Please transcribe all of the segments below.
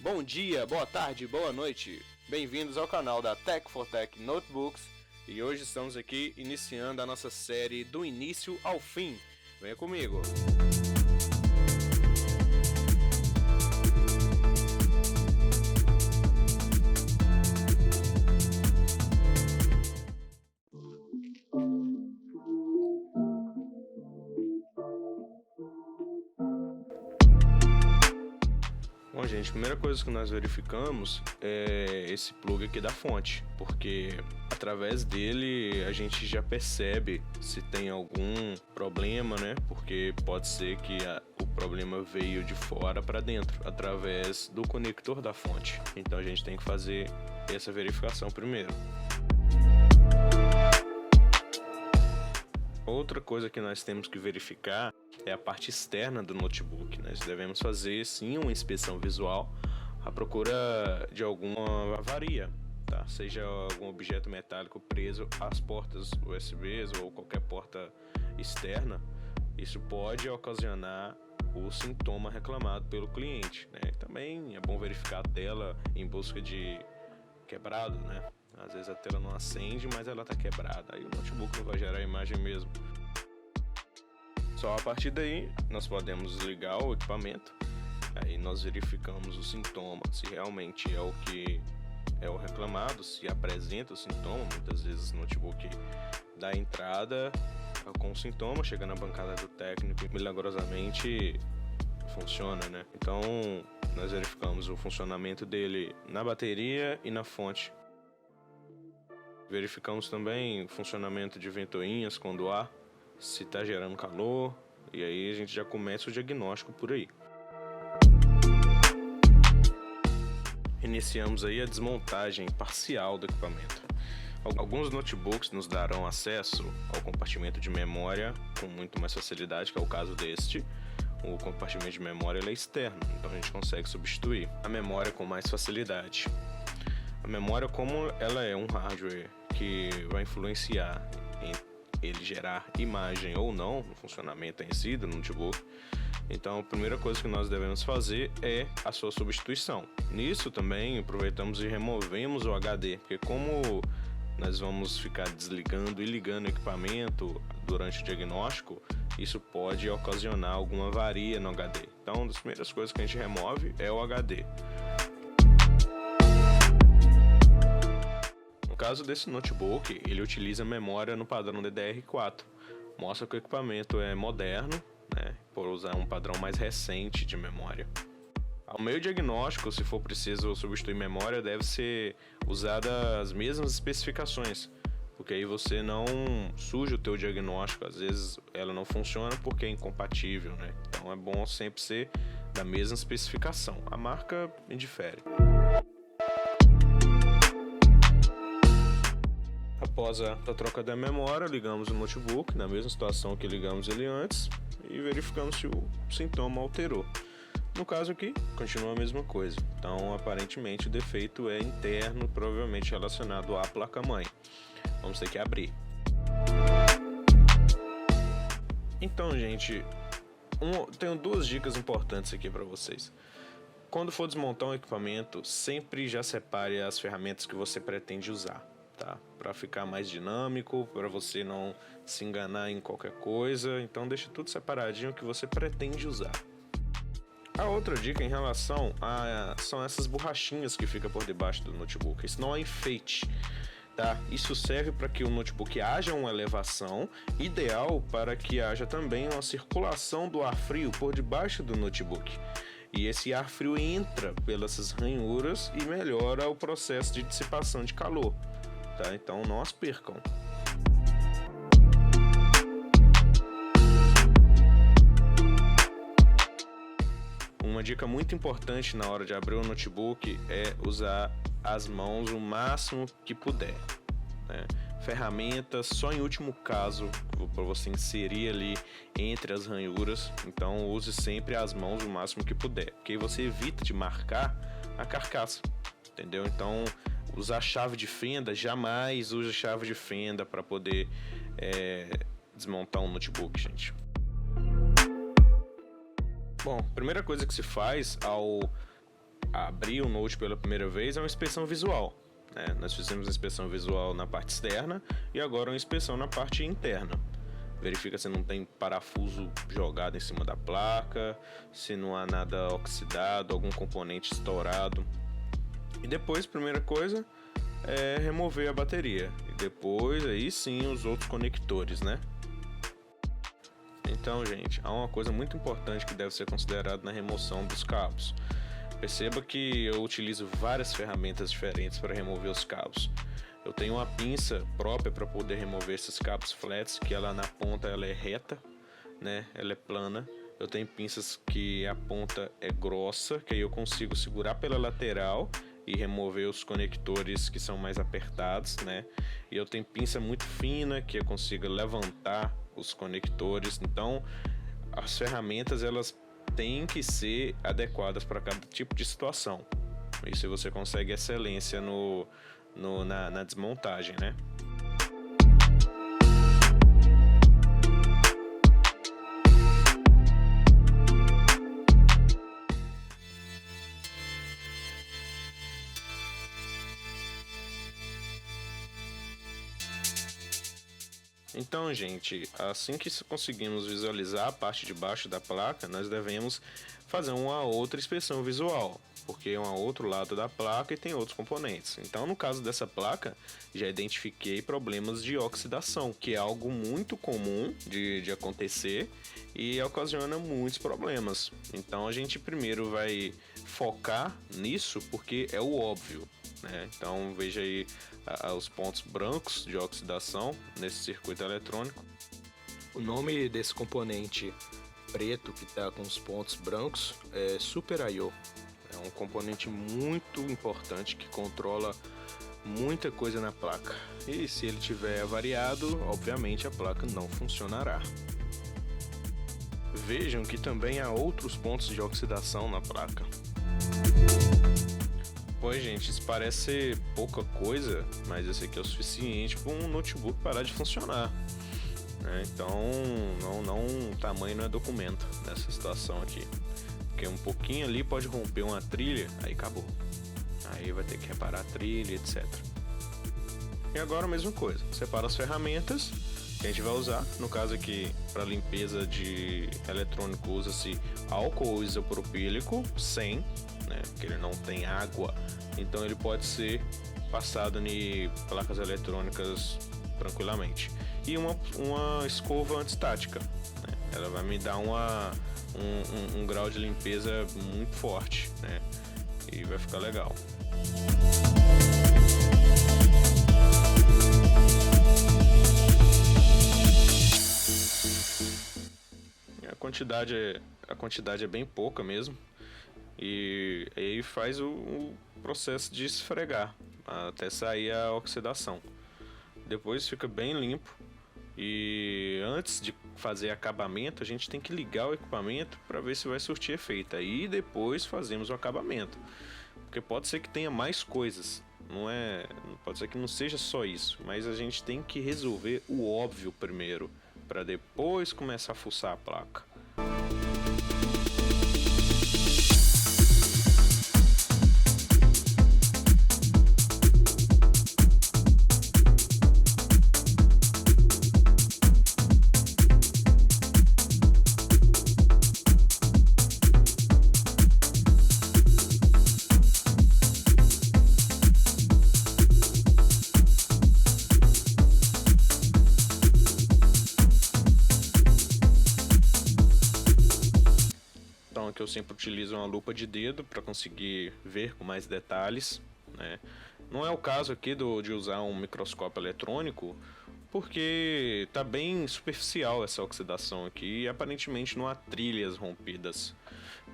Bom dia, boa tarde, boa noite. Bem-vindos ao canal da Tech4Tech Notebooks e hoje estamos aqui iniciando a nossa série do início ao fim. Venha comigo! Bom, gente, a primeira coisa que nós verificamos é esse plug aqui da fonte, porque através dele a gente já percebe se tem algum problema, né? Porque pode ser que o problema veio de fora para dentro, através do conector da fonte. Então a gente tem que fazer essa verificação primeiro. Outra coisa que nós temos que verificar é a parte externa do notebook. Nós devemos fazer sim uma inspeção visual à procura de alguma avaria, tá? Seja algum objeto metálico preso às portas USBs ou qualquer porta externa. Isso pode ocasionar o sintoma reclamado pelo cliente, né? Também é bom verificar a tela em busca de quebrado, né? Às vezes a tela não acende, mas ela está quebrada, aí o notebook não vai gerar a imagem mesmo. Só a partir daí nós podemos desligar o equipamento, aí nós verificamos o sintoma, se realmente é o que é o reclamado, se apresenta o sintoma. Muitas vezes o notebook dá entrada com o sintoma, chega na bancada do técnico e milagrosamente funciona, né? Então nós verificamos o funcionamento dele na bateria e na fonte. Verificamos também o funcionamento de ventoinhas com o ar, se está gerando calor, e aí a gente já começa o diagnóstico por aí. Iniciamos aí a desmontagem parcial do equipamento. Alguns notebooks nos darão acesso ao compartimento de memória com muito mais facilidade, que é o caso deste. O compartimento de memória ele é externo, então a gente consegue substituir a memória com mais facilidade. A memória, como ela é um hardware que vai influenciar em ele gerar imagem ou não no funcionamento em si do notebook, então a primeira coisa que nós devemos fazer é a sua substituição. Nisso também aproveitamos e removemos o HD, porque como nós vamos ficar desligando e ligando o equipamento durante o diagnóstico, isso pode ocasionar alguma avaria no HD. Então uma das primeiras coisas que a gente remove é o HD. No caso desse notebook, ele utiliza memória no padrão DDR4. Mostra que o equipamento é moderno, né, por usar um padrão mais recente de memória. Ao meio diagnóstico, se for preciso substituir memória, deve ser usada as mesmas especificações, porque aí você não suja o teu diagnóstico. Às vezes ela não funciona porque é incompatível, né? Então é bom sempre ser da mesma especificação. A marca indifere. Após a troca da memória, ligamos o notebook na mesma situação que ligamos ele antes e verificamos se o sintoma alterou. No caso aqui, continua a mesma coisa. Então, aparentemente, o defeito é interno, provavelmente relacionado à placa-mãe. Vamos ter que abrir. Então, gente, tenho duas dicas importantes aqui para vocês. Quando for desmontar um equipamento, sempre já separe as ferramentas que você pretende usar, tá? Para ficar mais dinâmico, para você não se enganar em qualquer coisa. Então deixa tudo separadinho que você pretende usar. A outra dica em relação são essas borrachinhas que ficam por debaixo do notebook. Isso não é enfeite, tá? Isso serve para que o notebook haja uma elevação, ideal para que haja também uma circulação do ar frio por debaixo do notebook. E esse ar frio entra pelas ranhuras e melhora o processo de dissipação de calor, tá? Então não as percam. Uma dica muito importante na hora de abrir o notebook é usar as mãos o máximo que puder, né? Ferramentas só em último caso para você inserir ali entre as ranhuras. Então use sempre as mãos o máximo que puder, porque aí você evita de marcar a carcaça, entendeu? Então usar chave de fenda, jamais use chave de fenda para poder desmontar um notebook, gente. Bom, a primeira coisa que se faz ao abrir o Note pela primeira vez é uma inspeção visual. Nós fizemos uma inspeção visual na parte externa e agora uma inspeção na parte interna. Verifica se não tem parafuso jogado em cima da placa, se não há nada oxidado, algum componente estourado. E depois, primeira coisa, é remover a bateria. E depois, aí sim, os outros conectores, né? Então, gente, há uma coisa muito importante que deve ser considerada na remoção dos cabos. Perceba que eu utilizo várias ferramentas diferentes para remover os cabos. Eu tenho uma pinça própria para poder remover esses cabos flats, que ela na ponta ela é reta, né? Ela é plana. Eu tenho pinças que a ponta é grossa, que aí eu consigo segurar pela lateral e remover os conectores que são mais apertados, né? E eu tenho pinça muito fina, que eu consigo levantar os conectores. Então, as ferramentas elas têm que ser adequadas para cada tipo de situação. Isso você consegue excelência na desmontagem, né? Então, gente, assim que conseguimos visualizar a parte de baixo da placa, nós devemos fazer uma outra inspeção visual, porque é um outro lado da placa e tem outros componentes. Então, no caso dessa placa, já identifiquei problemas de oxidação, que é algo muito comum de acontecer e ocasiona muitos problemas. Então, a gente primeiro vai focar nisso porque é o óbvio, né? Então, veja aí os pontos brancos de oxidação nesse circuito eletrônico. O nome desse componente preto que está com os pontos brancos é Super I/O. É um componente muito importante que controla muita coisa na placa. E se ele tiver avariado, obviamente a placa não funcionará. Vejam que também há outros pontos de oxidação na placa. Pois, gente, isso parece ser pouca coisa, mas esse aqui é o suficiente para um notebook parar de funcionar, né? Então, tamanho não é documento nessa situação aqui. Porque um pouquinho ali pode romper uma trilha, aí acabou. Aí vai ter que reparar a trilha, etc. E agora a mesma coisa. Separa as ferramentas que a gente vai usar. No caso aqui, para limpeza de eletrônico, usa-se álcool isopropílico 100, né? Porque ele não tem água. Então ele pode ser passado em placas eletrônicas tranquilamente. E uma escova antistática, né? Ela vai me dar um grau de limpeza muito forte, né? E vai ficar legal. A quantidade é bem pouca mesmo. E aí faz o processo de esfregar até sair a oxidação. Depois fica bem limpo. E antes de fazer acabamento, a gente tem que ligar o equipamento para ver se vai surtir efeito. Aí depois fazemos o acabamento. Porque pode ser que tenha mais coisas. Pode ser que não seja só isso. Mas a gente tem que resolver o óbvio primeiro, para depois começar a fuçar a placa. Que eu sempre utilizo uma lupa de dedo para conseguir ver com mais detalhes, né? Não é o caso aqui de usar um microscópio eletrônico, porque tá bem superficial essa oxidação aqui e aparentemente não há trilhas rompidas.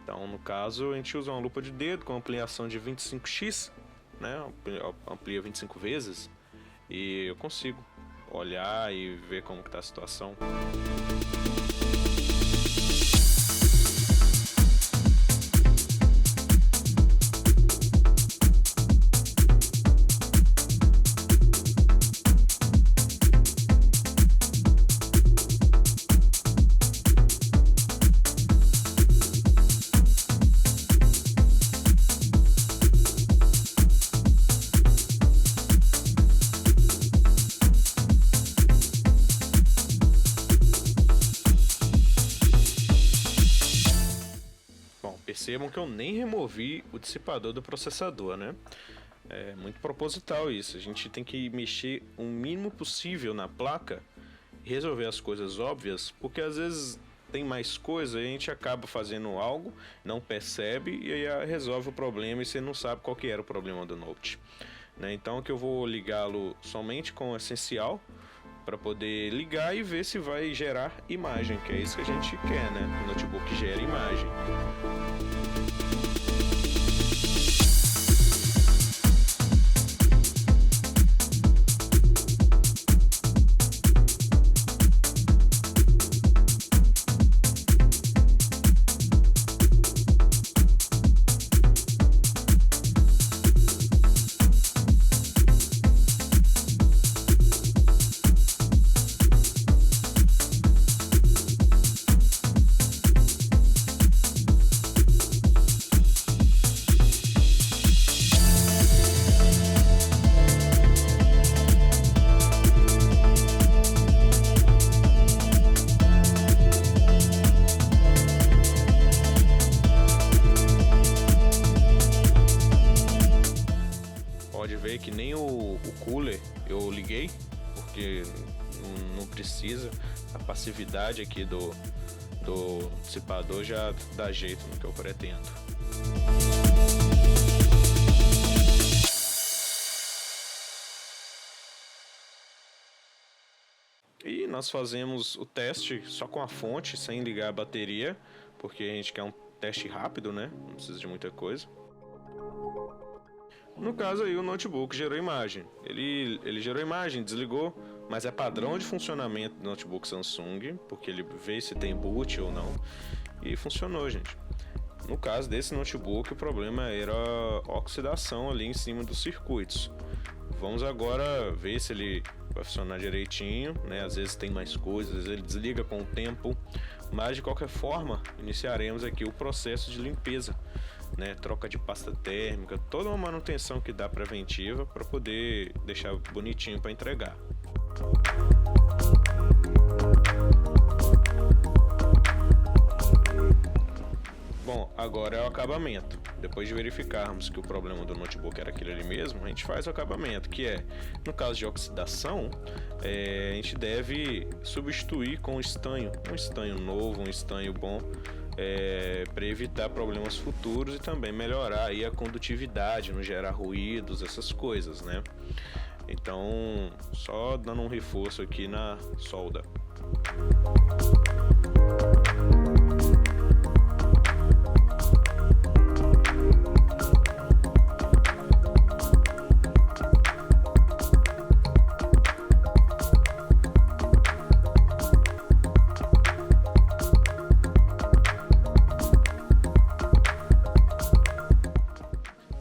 Então, no caso, a gente usa uma lupa de dedo com ampliação de 25x, né? Amplia 25 vezes e eu consigo olhar e ver como que tá a situação. Percebam que eu nem removi o dissipador do processador, né? É muito proposital isso. A gente tem que mexer o mínimo possível na placa, resolver as coisas óbvias, porque às vezes tem mais coisa e a gente acaba fazendo algo, não percebe e aí resolve o problema e você não sabe qual que era o problema do Note, né? Então que eu vou ligá-lo somente com o essencial para poder ligar e ver se vai gerar imagem, que é isso que a gente quer, né? O notebook gera imagem. Pode ver que nem o cooler eu liguei, porque não precisa. A passividade aqui do dissipador já dá jeito no que eu pretendo. E nós fazemos o teste só com a fonte, sem ligar a bateria, porque a gente quer um teste rápido, né? Não precisa de muita coisa. No caso aí o notebook gerou imagem. Ele gerou imagem, desligou, mas é padrão de funcionamento do notebook Samsung, porque ele vê se tem boot ou não. E funcionou, gente. No caso desse notebook, o problema era oxidação ali em cima dos circuitos. Vamos agora ver se ele vai funcionar direitinho, né? Às vezes tem mais coisas, às vezes ele desliga com o tempo. Mas de qualquer forma, iniciaremos aqui o processo de limpeza, né? Troca de pasta térmica, toda uma manutenção que dá preventiva para poder deixar bonitinho para entregar. Bom, agora é o acabamento. Depois de verificarmos que o problema do notebook era aquele ali mesmo, a gente faz o acabamento, que é, no caso de oxidação, a gente deve substituir com um estanho novo, um estanho bom, para evitar problemas futuros e também melhorar aí a condutividade, não gerar ruídos, essas coisas, né? Então, só dando um reforço aqui na solda.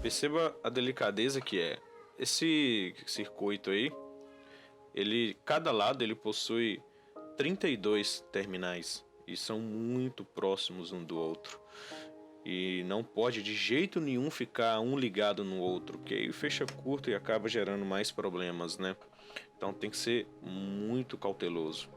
Perceba a delicadeza que é. Esse circuito aí, cada lado ele possui 32 terminais e são muito próximos um do outro. E não pode de jeito nenhum ficar um ligado no outro, que aí fecha curto e acaba gerando mais problemas, né? Então tem que ser muito cauteloso.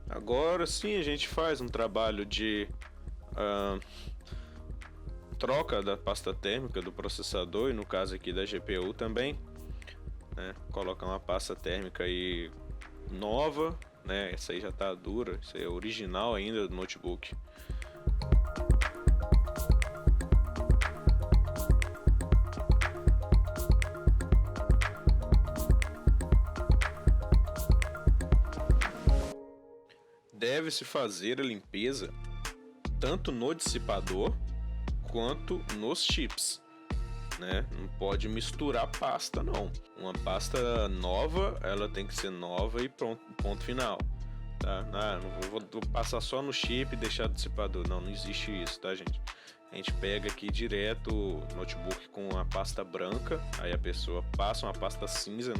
Agora sim a gente faz um trabalho de troca da pasta térmica do processador e no caso aqui da GPU também, né? Coloca uma pasta térmica aí nova, né? Essa aí já tá dura, essa aí é original ainda do notebook. deve-se fazer a limpeza tanto no dissipador quanto nos chips, né? Não pode misturar pasta, não. Uma pasta nova, ela tem que ser nova e pronto, ponto final. Tá? Não vou passar só no chip e deixar do dissipador. Não existe isso, tá, gente? A gente pega aqui direto o notebook com a pasta branca, aí a pessoa passa uma pasta cinza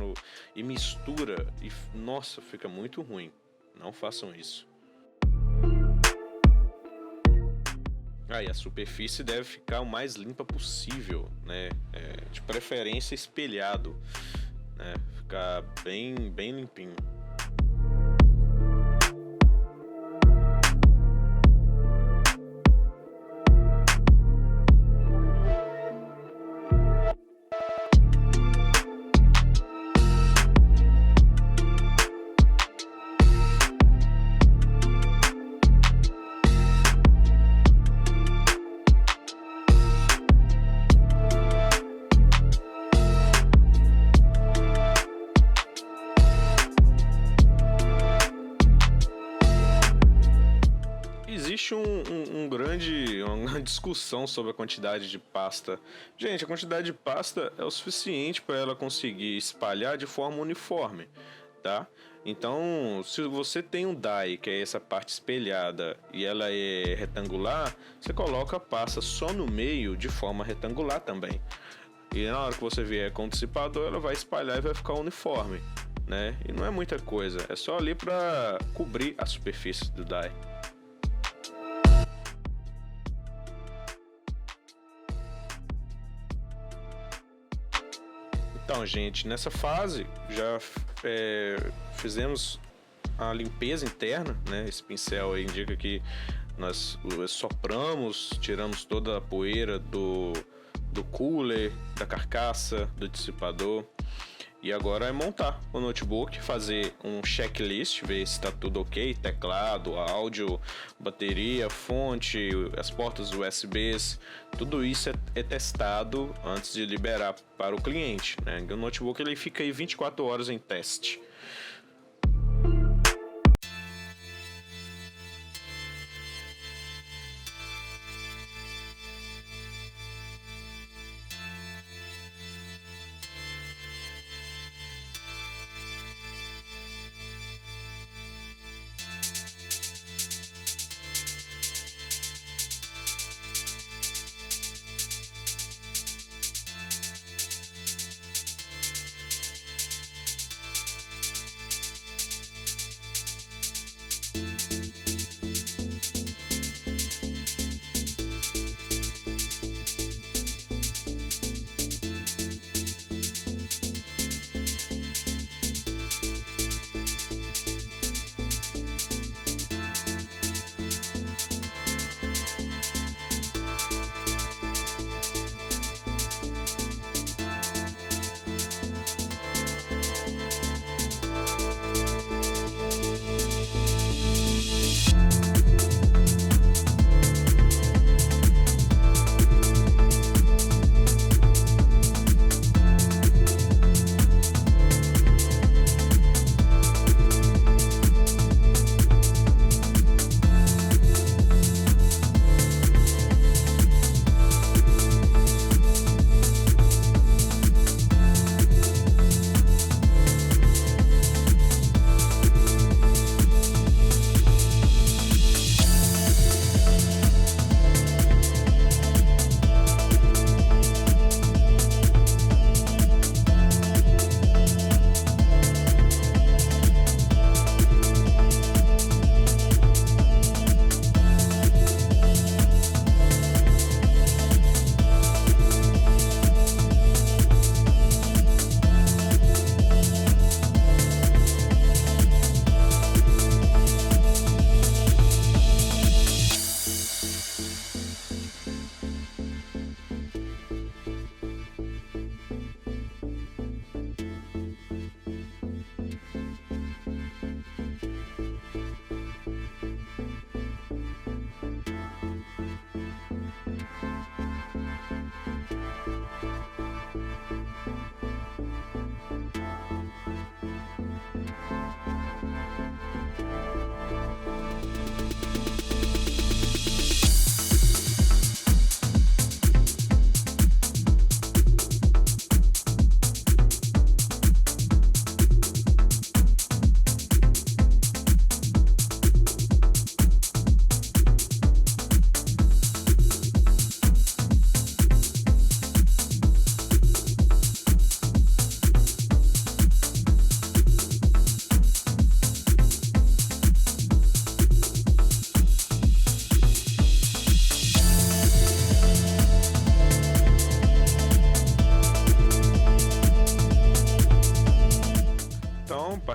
e mistura, e nossa, fica muito ruim. Não façam isso. Aí a superfície deve ficar o mais limpa possível, né? De preferência espelhado, né? Ficar bem limpinho. Existe uma discussão sobre a quantidade de pasta. Gente, a quantidade de pasta é o suficiente para ela conseguir espalhar de forma uniforme, tá? Então, se você tem um die, que é essa parte espelhada, e ela é retangular, você coloca a pasta só no meio de forma retangular também. E na hora que você vier com o dissipador, ela vai espalhar e vai ficar uniforme, né? E não é muita coisa, é só ali para cobrir a superfície do die. Então, gente, nessa fase já fizemos a limpeza interna, né? Esse pincel aí indica que nós sopramos, tiramos toda a poeira do cooler, da carcaça, do dissipador. E agora é montar o notebook, fazer um checklist, ver se está tudo ok, teclado, áudio, bateria, fonte, as portas USBs, tudo isso é testado antes de liberar para o cliente, né? O notebook ele fica aí 24 horas em teste.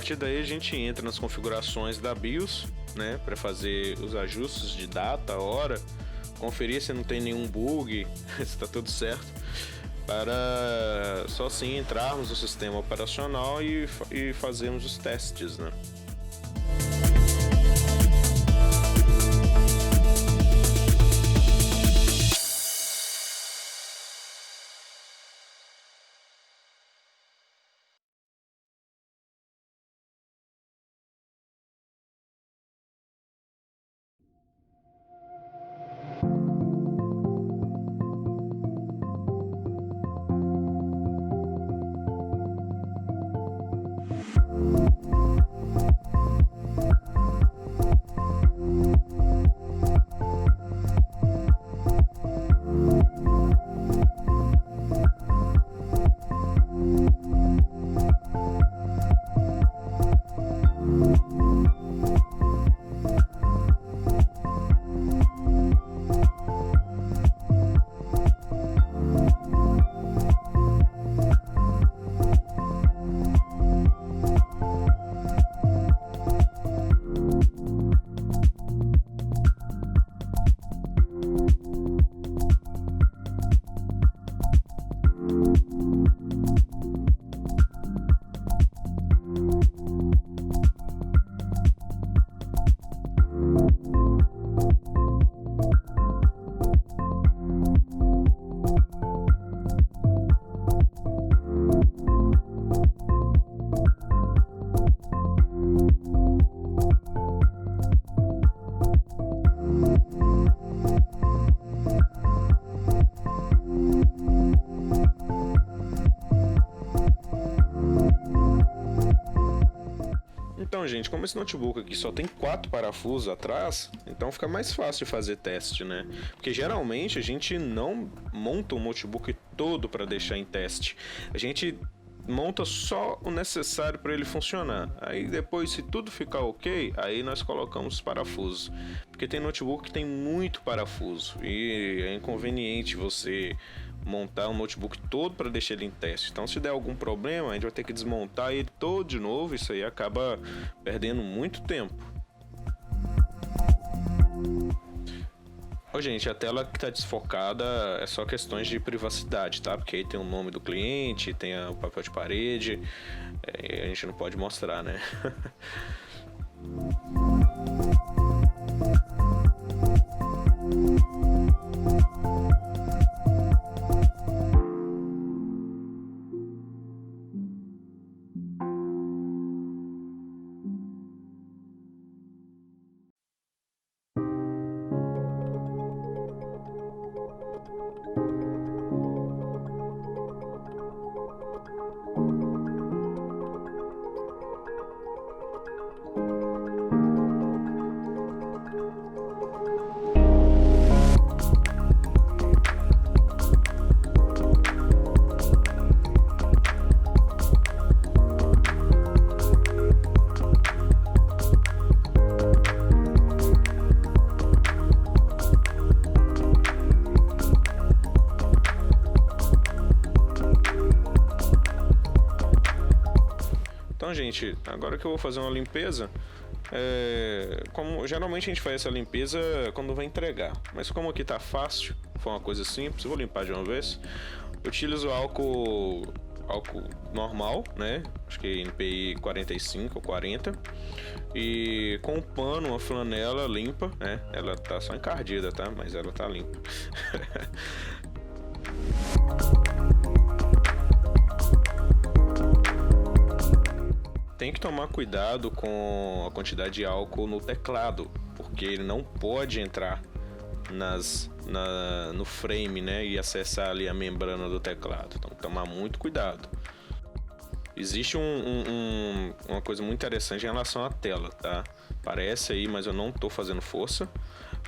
partir daí a gente entra nas configurações da BIOS, né, para fazer os ajustes de data, hora, conferir se não tem nenhum bug, se está tudo certo, para só assim entrarmos no sistema operacional e fazermos os testes, né? Então, gente, como esse notebook aqui só tem 4 parafusos atrás, então fica mais fácil de fazer teste, né? Porque geralmente a gente não monta um notebook todo para deixar em teste. A gente monta só o necessário para ele funcionar. Aí depois, se tudo ficar ok, aí nós colocamos os parafusos. Porque tem notebook que tem muito parafuso e é inconveniente você montar um notebook todo para deixar ele em teste. Então, se der algum problema, a gente vai ter que desmontar ele todo de novo. Isso aí acaba perdendo muito tempo. Ó, gente, a tela que está desfocada é só questões de privacidade, tá? Porque aí tem o nome do cliente, tem o papel de parede, a gente não pode mostrar, né? Então, gente, agora que eu vou fazer uma limpeza, como geralmente a gente faz essa limpeza quando vai entregar, mas como aqui tá fácil, foi uma coisa simples, eu vou limpar de uma vez. Eu utilizo álcool normal, né? Acho que NPI 45 ou 40, e com um pano, uma flanela limpa, né? Ela tá só encardida, tá? Mas ela tá limpa. Tem que tomar cuidado com a quantidade de álcool no teclado, porque ele não pode entrar no frame, né, e acessar ali a membrana do teclado. Então, tomar muito cuidado. Existe uma coisa muito interessante em relação à tela, tá? Parece aí, mas eu não estou fazendo força.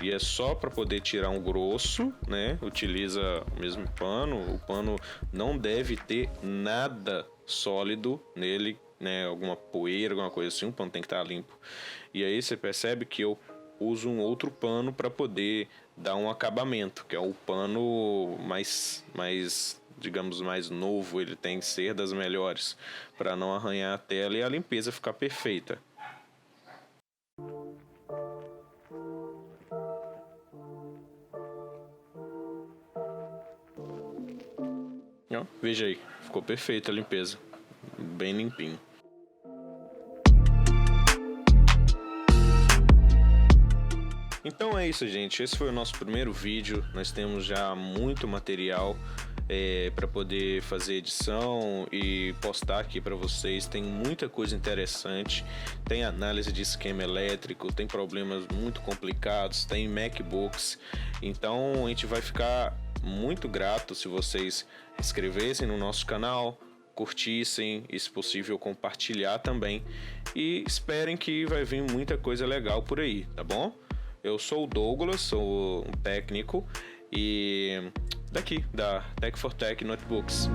E é só para poder tirar um grosso, né? Utiliza o mesmo pano. O pano não deve ter nada sólido nele, né? Alguma poeira, alguma coisa assim. O pano tem que estar limpo. E aí você percebe que eu uso um outro pano para poder dar um acabamento, que é o pano mais digamos, mais novo, ele tem que ser das melhores para não arranhar a tela e a limpeza ficar perfeita. Ó, veja aí, ficou perfeita a limpeza, bem limpinho. Então é isso, gente. Esse foi o nosso primeiro vídeo. Nós temos já muito material para poder fazer edição e postar aqui para vocês. Tem muita coisa interessante. Tem análise de esquema elétrico, tem problemas muito complicados, tem MacBooks. Então a gente vai ficar muito grato se vocês se inscrevessem no nosso canal, curtissem e, se possível, compartilhar também. E esperem que vai vir muita coisa legal por aí, tá bom? Eu sou o Douglas, sou um técnico e daqui da Tech4Tech Notebooks.